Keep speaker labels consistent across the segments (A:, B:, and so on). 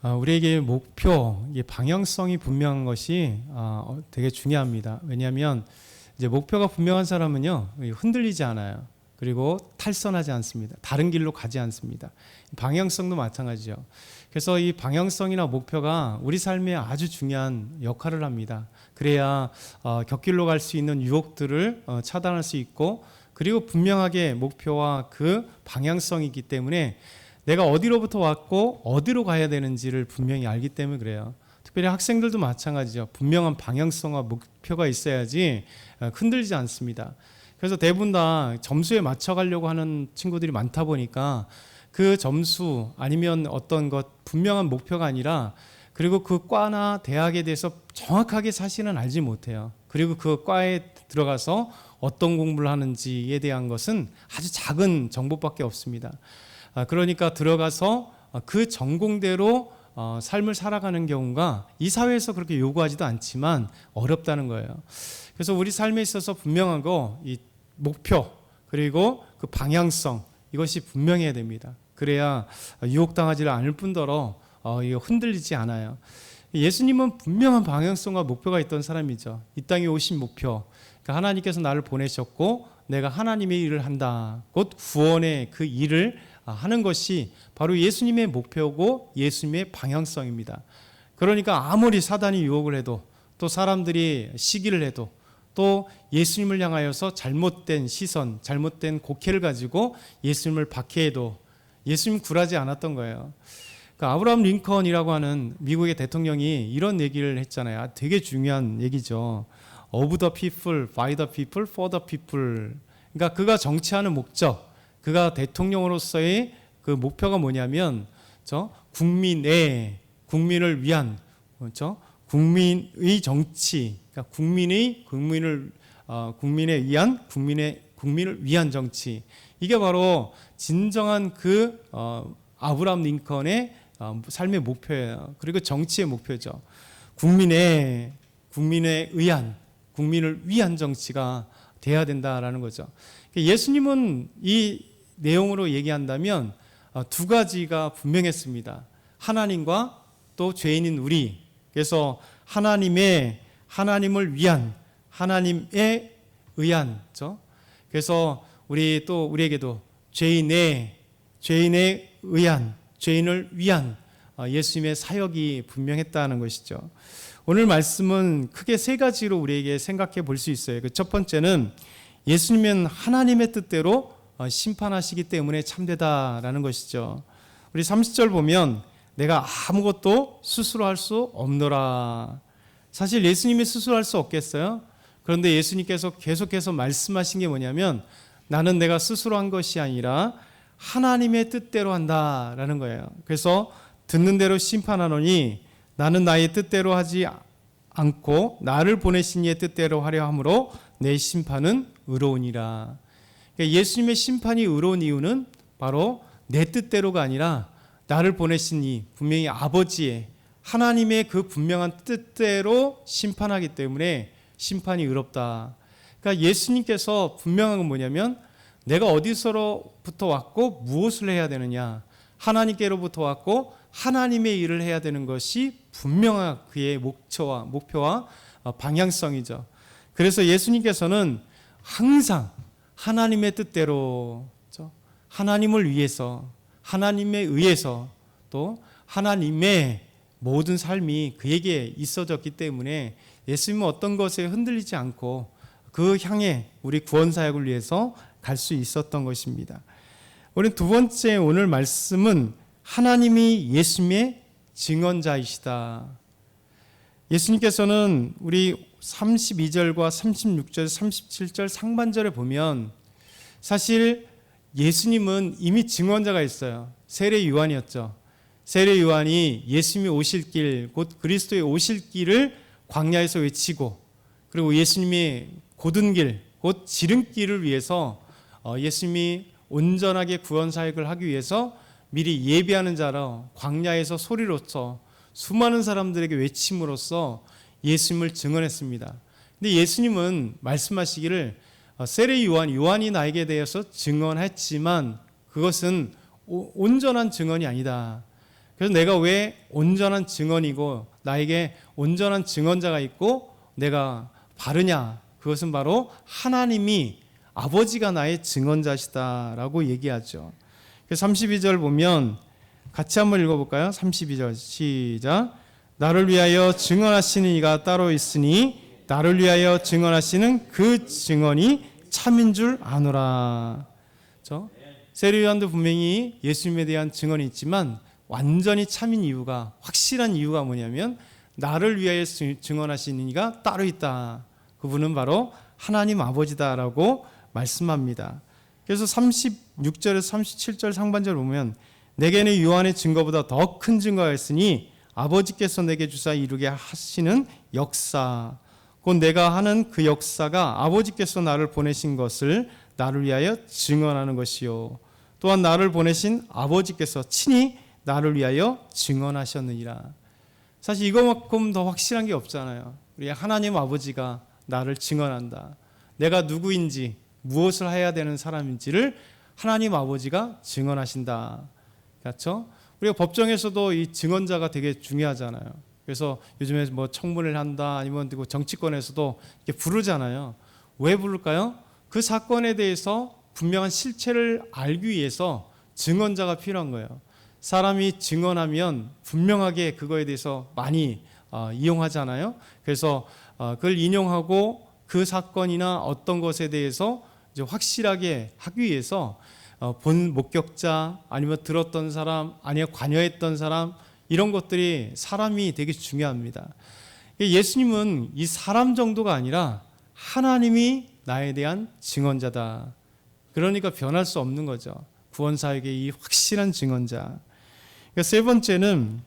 A: 우리에게 목표, 이게 방향성이 분명한 것이 되게 중요합니다. 왜냐하면 이제 목표가 분명한 사람은요 흔들리지 않아요. 그리고 탈선하지 않습니다. 다른 길로 가지 않습니다. 방향성도 마찬가지죠. 그래서 이 방향성이나 목표가 우리 삶에 아주 중요한 역할을 합니다. 그래야 곁길로 갈 수 있는 유혹들을 차단할 수 있고, 그리고 분명하게 목표와 그 방향성이 있기 때문에 내가 어디로부터 왔고 어디로 가야 되는지를 분명히 알기 때문에 그래요. 특별히 학생들도 마찬가지죠. 분명한 방향성과 목표가 있어야지 흔들리지 않습니다. 그래서 대부분 다 점수에 맞춰가려고 하는 친구들이 많다 보니까 그 점수 아니면 어떤 것 분명한 목표가 아니라, 그리고 그 과나 대학에 대해서 정확하게 사실은 알지 못해요. 그리고 그 과에 들어가서 어떤 공부를 하는지에 대한 것은 아주 작은 정보밖에 없습니다. 그러니까 들어가서 그 전공대로 삶을 살아가는 경우가 이 사회에서 그렇게 요구하지도 않지만 어렵다는 거예요. 그래서 우리 삶에 있어서 분명한 거, 이 목표 그리고 그 방향성, 이것이 분명해야 됩니다. 그래야 유혹당하지 않을 뿐더러 흔들리지 않아요. 예수님은 분명한 방향성과 목표가 있던 사람이죠. 이 땅에 오신 목표, 그러니까 하나님께서 나를 보내셨고 내가 하나님의 일을 한다, 곧 구원의 그 일을 하는 것이 바로 예수님의 목표고 예수님의 방향성입니다. 그러니까 아무리 사단이 유혹을 해도, 또 사람들이 시기를 해도, 또 예수님을 향하여서 잘못된 시선, 잘못된 곡해를 가지고 예수님을 박해해도 예수님 굴하지 않았던 거예요. 그러니까 아브라함 링컨이라고 하는 미국의 대통령이 이런 얘기를 했잖아요. 되게 중요한 얘기죠. Of the people, by the people, for the people. 그러니까 그가 정치하는 목적, 그가 대통령으로서의 그 목표가 뭐냐면 국민을 위한, 그렇죠? 국민의 정치, 그러니까 국민을 위한 정치. 이게 바로 진정한 그 아브라함 링컨의 삶의 목표예요. 그리고 정치의 목표죠. 국민을 위한 정치가 돼야 된다라는 거죠. 예수님은 이 내용으로 얘기한다면 두 가지가 분명했습니다. 하나님과 또 죄인인 우리. 그래서 하나님을 위한, 하나님에 의한. 그래서 우리에게도 죄인을 위한 예수님의 사역이 분명했다는 것이죠. 오늘 말씀은 크게 세 가지로 우리에게 생각해 볼 수 있어요. 그 첫 번째는 예수님은 하나님의 뜻대로 심판하시기 때문에 참되다라는 것이죠. 우리 30절 보면 내가 아무것도 스스로 할 수 없노라. 사실 예수님이 스스로 할 수 없겠어요? 그런데 예수님께서 계속해서 말씀하신 게 뭐냐면 나는 내가 스스로 한 것이 아니라 하나님의 뜻대로 한다라는 거예요. 그래서 듣는 대로 심판하노니 나는 나의 뜻대로 하지 않고 나를 보내신 이의 뜻대로 하려 함으로 내 심판은 의로우니라. 그러니까 예수님의 심판이 의로운 이유는 바로 내 뜻대로가 아니라 나를 보내신 이 분명히 아버지의 하나님의 그 분명한 뜻대로 심판하기 때문에 심판이 의롭다. 그러니까 예수님께서 분명한 건 뭐냐면 내가 어디서부터 왔고 무엇을 해야 되느냐, 하나님께로부터 왔고 하나님의 일을 해야 되는 것이 분명한 그의 목표와 방향성이죠. 그래서 예수님께서는 항상 하나님의 뜻대로, 하나님을 위해서, 하나님에 의해서, 또 하나님의 모든 삶이 그에게 있어졌기 때문에 예수님은 어떤 것에 흔들리지 않고 그 향해 우리 구원 사역을 위해서 갈 수 있었던 것입니다. 우리 두 번째 오늘 말씀은 하나님이 예수님의 증언자이시다. 예수님께서는 우리 32절과 36절, 37절 상반절에 보면 사실 예수님은 이미 증언자가 있어요. 세례 요한이었죠. 세례 요한이 예수님이 오실 길, 곧 그리스도의 오실 길을 광야에서 외치고, 그리고 예수님이 곧은 길, 곧 지름길을 위해서 예수님이 온전하게 구원 사역을 하기 위해서 미리 예비하는 자로 광야에서 소리로써 수많은 사람들에게 외침으로써 예수님을 증언했습니다. 근데 예수님은 말씀하시기를 세례 요한이 나에게 대해서 증언했지만 그것은 온전한 증언이 아니다. 그래서 내가 왜 온전한 증언이고 나에게 온전한 증언자가 있고 내가 바르냐? 그것은 바로 하나님이 아버지가 나의 증언자시다라고 얘기하죠. 32절 보면 같이 한번 읽어볼까요? 32절 시작. 나를 위하여 증언하시는 이가 따로 있으니 나를 위하여 증언하시는 그 증언이 참인 줄 아노라. 세례 요한도 분명히 예수님에 대한 증언이 있지만 완전히 참인 이유가, 확실한 이유가 뭐냐면 나를 위하여 증언하시는 이가 따로 있다. 그분은 바로 하나님 아버지다라고 말씀합니다. 그래서 36절에서 37절 상반절 보면 내게는 요한의 증거보다 더 큰 증거가 있으니 아버지께서 내게 주사 이루게 하시는 역사, 곧 내가 하는 그 역사가 아버지께서 나를 보내신 것을 나를 위하여 증언하는 것이요 또한 나를 보내신 아버지께서 친히 나를 위하여 증언하셨느니라. 사실 이거만큼 더 확실한 게 없잖아요. 우리 하나님 아버지가 나를 증언한다. 내가 누구인지 무엇을 해야 되는 사람인지를 하나님 아버지가 증언하신다. 그렇죠? 우리가 법정에서도 이 증언자가 되게 중요하잖아요. 그래서 요즘에 뭐 청문회를 한다 아니면 정치권에서도 이렇게 부르잖아요. 왜 부를까요? 그 사건에 대해서 분명한 실체를 알기 위해서 증언자가 필요한 거예요. 사람이 증언하면 분명하게 그거에 대해서 많이 이용하잖아요. 그래서 그걸 인용하고 그 사건이나 어떤 것에 대해서 이제 확실하게 하기 위해서 본 목격자 아니면 들었던 사람 아니면 관여했던 사람 이런 것들이 사람이 되게 중요합니다. 예수님은 이 사람 정도가 아니라 하나님이 나에 대한 증언자다. 그러니까 변할 수 없는 거죠. 구원사에게 이 확실한 증언자. 세 번째는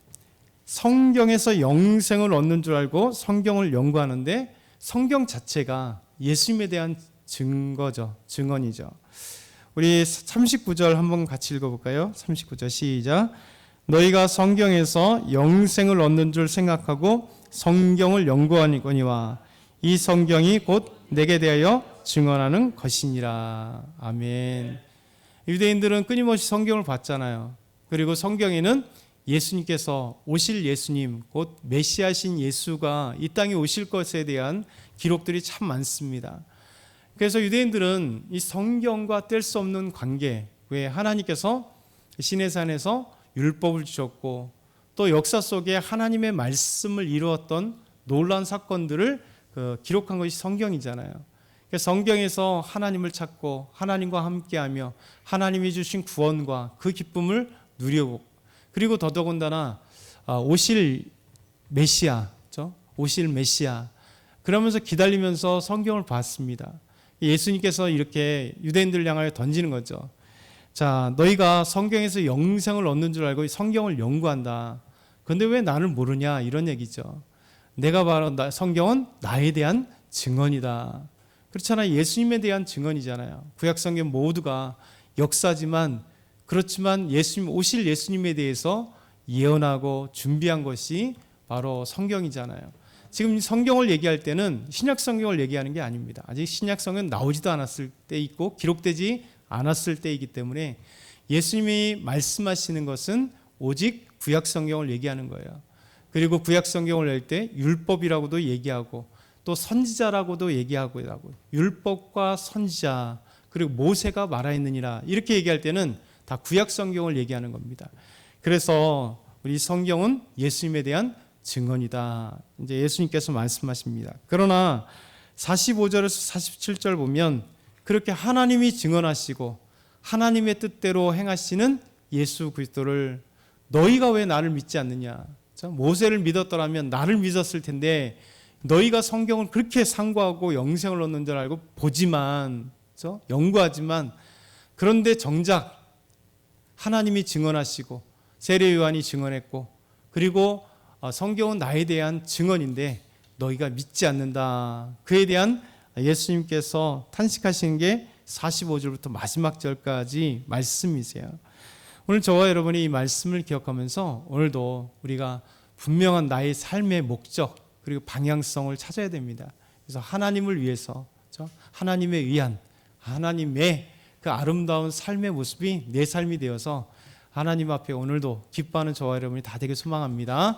A: 성경에서 영생을 얻는 줄 알고 성경을 연구하는데 성경 자체가 예수님에 대한 증거죠. 증언이죠. 우리 39절 한번 같이 읽어볼까요? 39절 시작. 너희가 성경에서 영생을 얻는 줄 생각하고 성경을 연구하니거니와 이 성경이 곧 내게 대하여 증언하는 것이니라. 아멘. 유대인들은 끊임없이 성경을 봤잖아요. 그리고 성경에는 예수님께서 오실 예수님, 곧 메시아신 예수가 이 땅에 오실 것에 대한 기록들이 참 많습니다. 그래서 유대인들은 이 성경과 뗄 수 없는 관계, 왜 하나님께서 시내산에서 율법을 주셨고 또 역사 속에 하나님의 말씀을 이루었던 놀라운 사건들을 기록한 것이 성경이잖아요. 성경에서 하나님을 찾고 하나님과 함께하며 하나님이 주신 구원과 그 기쁨을 누리고 그리고 더더군다나 오실 메시아, 오실 메시아 그러면서 기다리면서 성경을 봤습니다. 예수님께서 이렇게 유대인들을 향하여 던지는 거죠. 자, 너희가 성경에서 영생을 얻는 줄 알고 성경을 연구한다. 그런데 왜 나를 모르냐 이런 얘기죠. 내가 바로 성경은 나에 대한 증언이다. 그렇잖아요. 예수님에 대한 증언이잖아요. 구약성경 모두가 역사지만 그렇지만 예수님 오실 예수님에 대해서 예언하고 준비한 것이 바로 성경이잖아요. 지금 성경을 얘기할 때는 신약 성경을 얘기하는 게 아닙니다. 아직 신약 성경은 나오지도 않았을 때 있고 기록되지 않았을 때이기 때문에 예수님이 말씀하시는 것은 오직 구약 성경을 얘기하는 거예요. 그리고 구약 성경을 낼 때 율법이라고도 얘기하고 또 선지자라고도 얘기하고 율법과 선지자 그리고 모세가 말하였느니라 이렇게 얘기할 때는 다 구약 성경을 얘기하는 겁니다. 그래서 우리 성경은 예수님에 대한 증언이다. 이제 예수님께서 말씀하십니다. 그러나 45절에서 47절 보면 그렇게 하나님이 증언하시고 하나님의 뜻대로 행하시는 예수 그리스도를 너희가 왜 나를 믿지 않느냐? 모세를 믿었더라면 나를 믿었을 텐데 너희가 성경을 그렇게 상고하고 영생을 얻는 줄 알고 보지만 연구하지만 그런데 정작 하나님이 증언하시고 세례 요한이 증언했고 그리고 성경은 나에 대한 증언인데 너희가 믿지 않는다. 그에 대한 예수님께서 탄식하시는 게 45절부터 마지막 절까지 말씀이세요. 오늘 저와 여러분이 이 말씀을 기억하면서 오늘도 우리가 분명한 나의 삶의 목적 그리고 방향성을 찾아야 됩니다. 그래서 하나님을 위해서 하나님에 의한 하나님의 그 아름다운 삶의 모습이 내 삶이 되어서 하나님 앞에 오늘도 기뻐하는 저와 여러분이 다 되길 소망합니다.